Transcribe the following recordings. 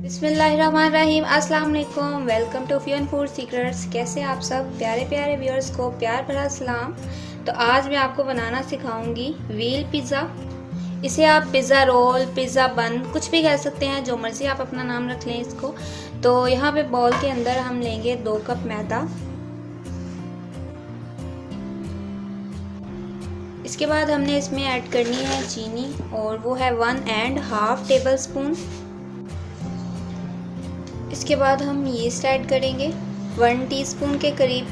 बिस्मिल्लाहिर्रहमानिर्रहीम। अस्सलाम वालेकुम। Welcome to fun food secrets. कैसे आप सब प्यारे प्यारे व्यूअर्स को प्यार भरा सलाम। तो आज मैं आपको बनाना सिखाऊंगी व्हील पिज़्ज़ा। इसे आप पिज़्ज़ा रोल, पिज़्ज़ा बन कुछ भी कह सकते हैं, जो मर्ज़ी आप अपना नाम रख लें इसको। तो यहाँ पे बाउल के अंदर हम लेंगे 2 कप मैदा। इसके बाद हमने इसमें ऐड करनी है चीनी, और वो है 1.5 टेबल स्पून। इसके बाद हम यीस्ट ऐड करेंगे 1 टीस्पून के करीब।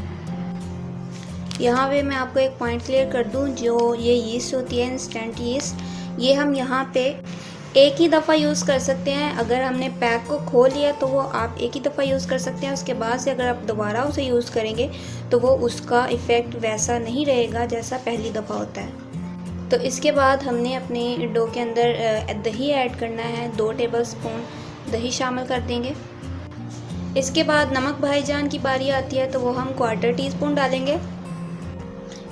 यहाँ पे मैं आपको एक पॉइंट क्लियर कर दूँ, जो ये यीस्ट होती है इंस्टेंट यीस्ट, ये हम यहाँ पे एक ही दफ़ा यूज़ कर सकते हैं। अगर हमने पैक को खोल लिया तो वो आप एक ही दफ़ा यूज़ कर सकते हैं। उसके बाद से अगर आप दोबारा उसे यूज़ करेंगे तो वो उसका इफ़ेक्ट वैसा नहीं रहेगा जैसा पहली दफ़ा होता है। तो इसके बाद हमने अपने डो के अंदर दही ऐड करना है। 2 टेबल स्पून दही शामिल कर देंगे। इसके बाद नमक भाईजान की बारी आती है, तो वो हम 1/4 टीस्पून डालेंगे।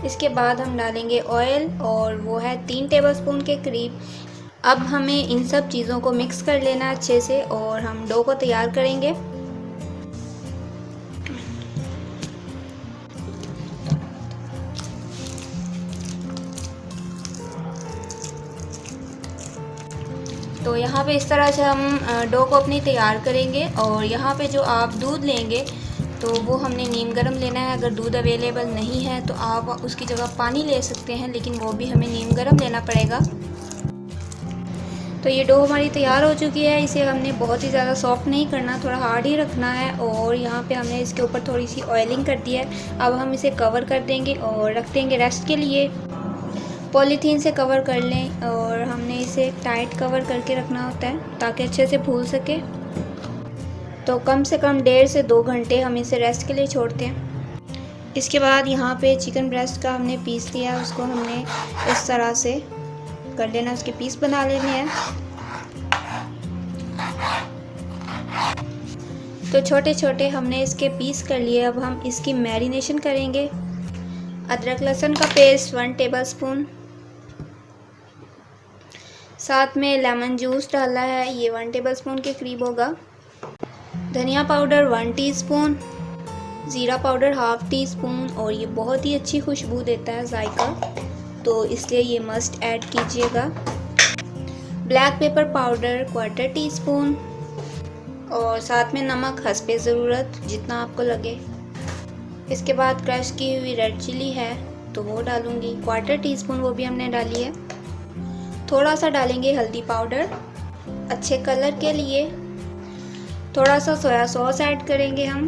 इसके बाद हम डालेंगे ऑयल, और वो है 3 टेबलस्पून के करीब। अब हमें इन सब चीज़ों को मिक्स कर लेना अच्छे से, और हम डो को तैयार करेंगे। तो यहाँ पे इस तरह से हम डो को अपनी तैयार करेंगे। और यहाँ पे जो आप दूध लेंगे तो वो हमने नीम गर्म लेना है। अगर दूध अवेलेबल नहीं है तो आप उसकी जगह पानी ले सकते हैं, लेकिन वो भी हमें नीम गर्म लेना पड़ेगा। तो ये डो हमारी तैयार हो चुकी है। इसे हमने बहुत ही ज़्यादा सॉफ्ट नहीं करना, थोड़ा हार्ड ही रखना है। और यहाँ पे हमने इसके ऊपर थोड़ी सी ऑयलिंग कर दी है। अब हम इसे कवर कर देंगे और रख देंगे रेस्ट के लिए। पॉलीथीन से कवर कर लें, और हमने इसे टाइट कवर करके रखना होता है ताकि अच्छे से फूल सके। तो कम से कम 1.5 से 2 घंटे हम इसे रेस्ट के लिए छोड़ते हैं। इसके बाद यहाँ पे चिकन ब्रेस्ट का हमने पीस लिया, उसको हमने इस तरह से कर लेना, उसके पीस बना लेने हैं। तो छोटे छोटे हमने इसके पीस कर लिए। अब हम इसकी मैरिनेशन करेंगे। अदरक लहसुन का पेस्ट 1 टेबलस्पून, साथ में लेमन जूस डाला है, ये 1 टेबलस्पून के करीब होगा। धनिया पाउडर 1 टीस्पून, ज़ीरा पाउडर 1/2 टीस्पून, और ये बहुत ही अच्छी खुशबू देता है जायका, तो इसलिए ये मस्ट ऐड कीजिएगा। ब्लैक पेपर पाउडर 1/4 टीस्पून, और साथ में नमक हस्बे ज़रूरत जितना आपको लगे। इसके बाद क्रश की हुई रेड चिली है तो वो डालूँगी 1/4 टीस्पून, वो भी हमने डाली है। थोड़ा सा डालेंगे हल्दी पाउडर अच्छे कलर के लिए। थोड़ा सा सोया सॉस ऐड करेंगे हम।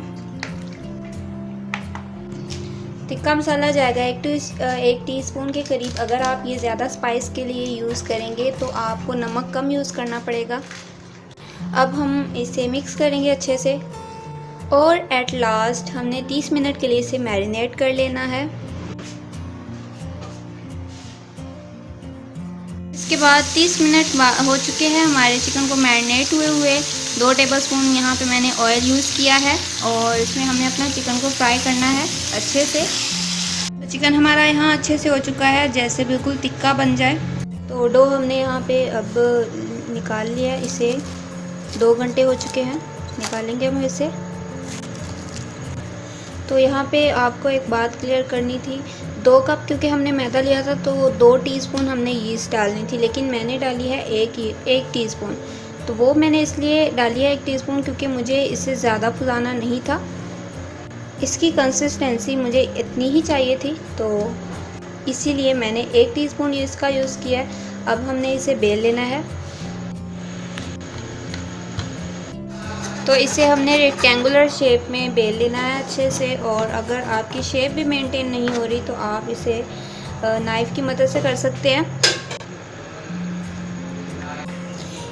तिक्का मसाला जाएगा 1 टीस्पून के करीब। अगर आप ये ज़्यादा स्पाइस के लिए यूज़ करेंगे तो आपको नमक कम यूज़ करना पड़ेगा। अब हम इसे मिक्स करेंगे अच्छे से, और एट लास्ट हमने 30 मिनट के लिए इसे मैरिनेट कर लेना है। इसके बाद 30 मिनट हो चुके हैं हमारे चिकन को मैरिनेट हुए 2 टेबलस्पून यहाँ पे मैंने ऑयल यूज़ किया है, और इसमें हमने अपना चिकन को फ्राई करना है अच्छे से। तो चिकन हमारा यहाँ अच्छे से हो चुका है, जैसे बिल्कुल तिक्का बन जाए। तो डो हमने यहाँ पे अब निकाल लिया है। इसे 2 घंटे हो चुके हैं, निकालेंगे हम इसे। तो यहाँ पे आपको एक बात क्लियर करनी थी। 2 कप क्योंकि हमने मैदा लिया था तो 2 टीस्पून हमने यीस्ट डालनी थी, लेकिन मैंने डाली है 1 टीस्पून। तो वो मैंने इसलिए डाली है 1 टीस्पून क्योंकि मुझे इससे ज़्यादा फुलाना नहीं था। इसकी कंसिस्टेंसी मुझे इतनी ही चाहिए थी, तो इसीलिए मैंने 1 टीस्पून इसका यूज़ किया है। अब हमने इसे बेल लेना है। तो इसे हमने रेक्टेंगुलर शेप में बेल लेना है अच्छे से। और अगर आपकी शेप भी मेंटेन नहीं हो रही तो आप इसे नाइफ़ की मदद से कर सकते हैं।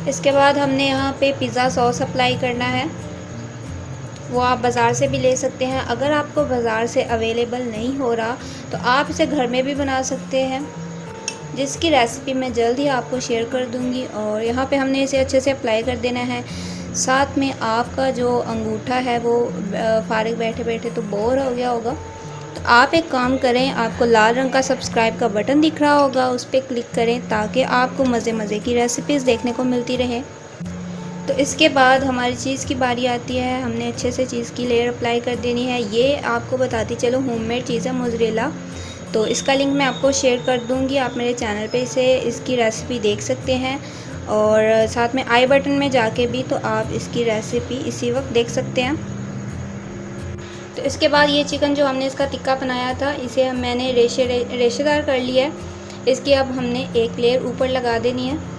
इसके बाद हमने यहाँ पे पिज़्ज़ा सॉस अप्लाई करना है। वो आप बाज़ार से भी ले सकते हैं। अगर आपको बाज़ार से अवेलेबल नहीं हो रहा तो आप इसे घर में भी बना सकते हैं, जिसकी रेसिपी मैं जल्द ही आपको शेयर कर दूँगी। और यहाँ पे हमने इसे अच्छे से अप्लाई कर देना है। साथ में आपका जो अंगूठा है वो फारिग बैठे बैठे तो बोर हो गया होगा, तो आप एक काम करें, आपको लाल रंग का सब्सक्राइब का बटन दिख रहा होगा, उस पर क्लिक करें ताकि आपको मज़े मज़े की रेसिपीज़ देखने को मिलती रहे। तो इसके बाद हमारी चीज़ की बारी आती है। हमने अच्छे से चीज़ की लेयर अप्लाई कर देनी है। ये आपको बताती चलो होममेड चीज़ है मोज़रेला, तो इसका लिंक मैं आपको शेयर कर दूँगी। आप मेरे चैनल पे इसकी रेसिपी देख सकते हैं और साथ में आई बटन में जाके भी तो आप इसकी रेसिपी इसी वक्त देख सकते हैं। तो इसके बाद ये चिकन जो हमने इसका टिक्का बनाया था, इसे मैंने रेशेदार कर लिया है। इसकी अब हमने एक लेयर ऊपर लगा देनी है।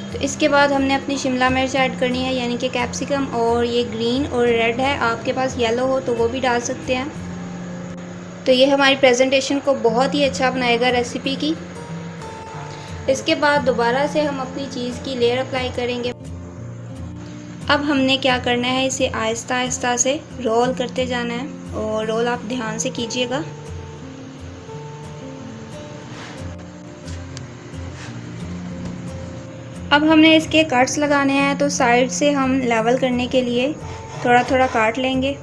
तो इसके बाद हमने अपनी शिमला मिर्च ऐड करनी है, यानी कि कैप्सिकम, और ये ग्रीन और रेड है, आपके पास येलो हो तो वो भी डाल सकते हैं। तो ये हमारी प्रेजेंटेशन को बहुत ही अच्छा बनाएगा रेसिपी की। इसके बाद दोबारा से हम अपनी चीज़ की लेयर अप्लाई करेंगे। अब हमने क्या करना है, इसे आहिस्ता आहिस्ता से रोल करते जाना है और रोल आप ध्यान से कीजिएगा। अब हमने इसके कट्स लगाने हैं, तो साइड से हम लेवल करने के लिए थोड़ा थोड़ा काट लेंगे।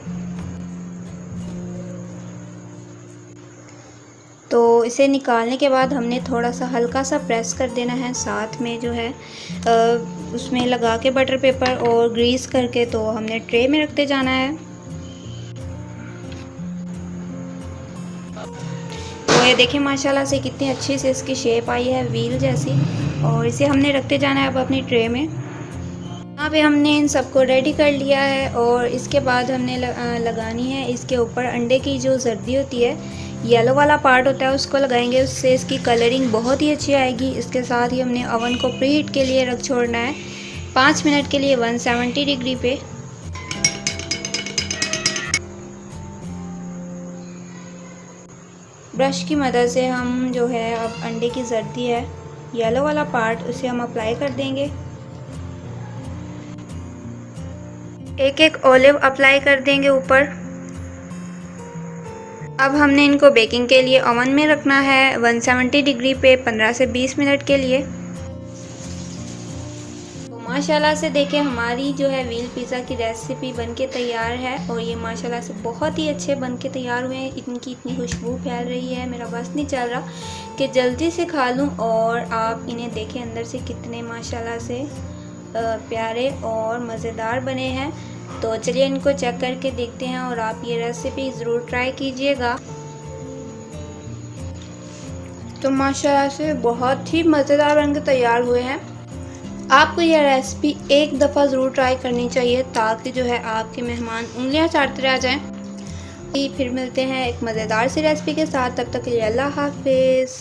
तो इसे निकालने के बाद हमने थोड़ा सा हल्का सा प्रेस कर देना है, साथ में जो है उसमें लगा के बटर पेपर और ग्रीस करके तो हमने ट्रे में रखते जाना है। तो ये देखें माशाल्लाह से कितनी अच्छी से इसकी शेप आई है, व्हील जैसी, और इसे हमने रखते जाना है अब अपनी ट्रे में। यहाँ पे हमने इन सबको रेडी कर लिया है और इसके बाद हमने लगानी है इसके ऊपर अंडे की जो जर्दी होती है, येलो वाला पार्ट होता है, उसको लगाएंगे। उससे इसकी कलरिंग बहुत ही अच्छी आएगी। इसके साथ ही हमने ओवन को प्रीहीट के लिए रख छोड़ना है 5 मिनट के लिए 170 डिग्री पे। ब्रश की मदद से हम जो है अब अंडे की जर्दी है, येलो वाला पार्ट, उसे हम अप्लाई कर देंगे। एक एक ऑलिव अप्लाई कर देंगे ऊपर। अब हमने इनको बेकिंग के लिए ओवन में रखना है 170 डिग्री पे 15 से 20 मिनट के लिए। तो माशाल्लाह से देखें हमारी जो है व्हील पिज़्ज़ा की रेसिपी बनके तैयार है और ये माशाल्लाह से बहुत ही अच्छे बनके तैयार हुए हैं। इनकी इतनी खुशबू फैल रही है, मेरा बस नहीं चल रहा कि जल्दी से खा लूँ। और आप इन्हें देखें अंदर से कितने माशाल्लाह से प्यारे और मज़ेदार बने हैं। तो चलिए इनको चेक करके देखते हैं और आप ये रेसिपी ज़रूर ट्राई कीजिएगा। तो माशाल्लाह से बहुत ही मज़ेदार बनकर तैयार हुए हैं। आपको यह रेसिपी एक दफ़ा ज़रूर ट्राई करनी चाहिए ताकि जो है आपके मेहमान उंगलियां चाटते रह जाएं। फिर मिलते हैं एक मज़ेदार सी रेसिपी के साथ, तब तक के लिए अल्लाह हाफिज़।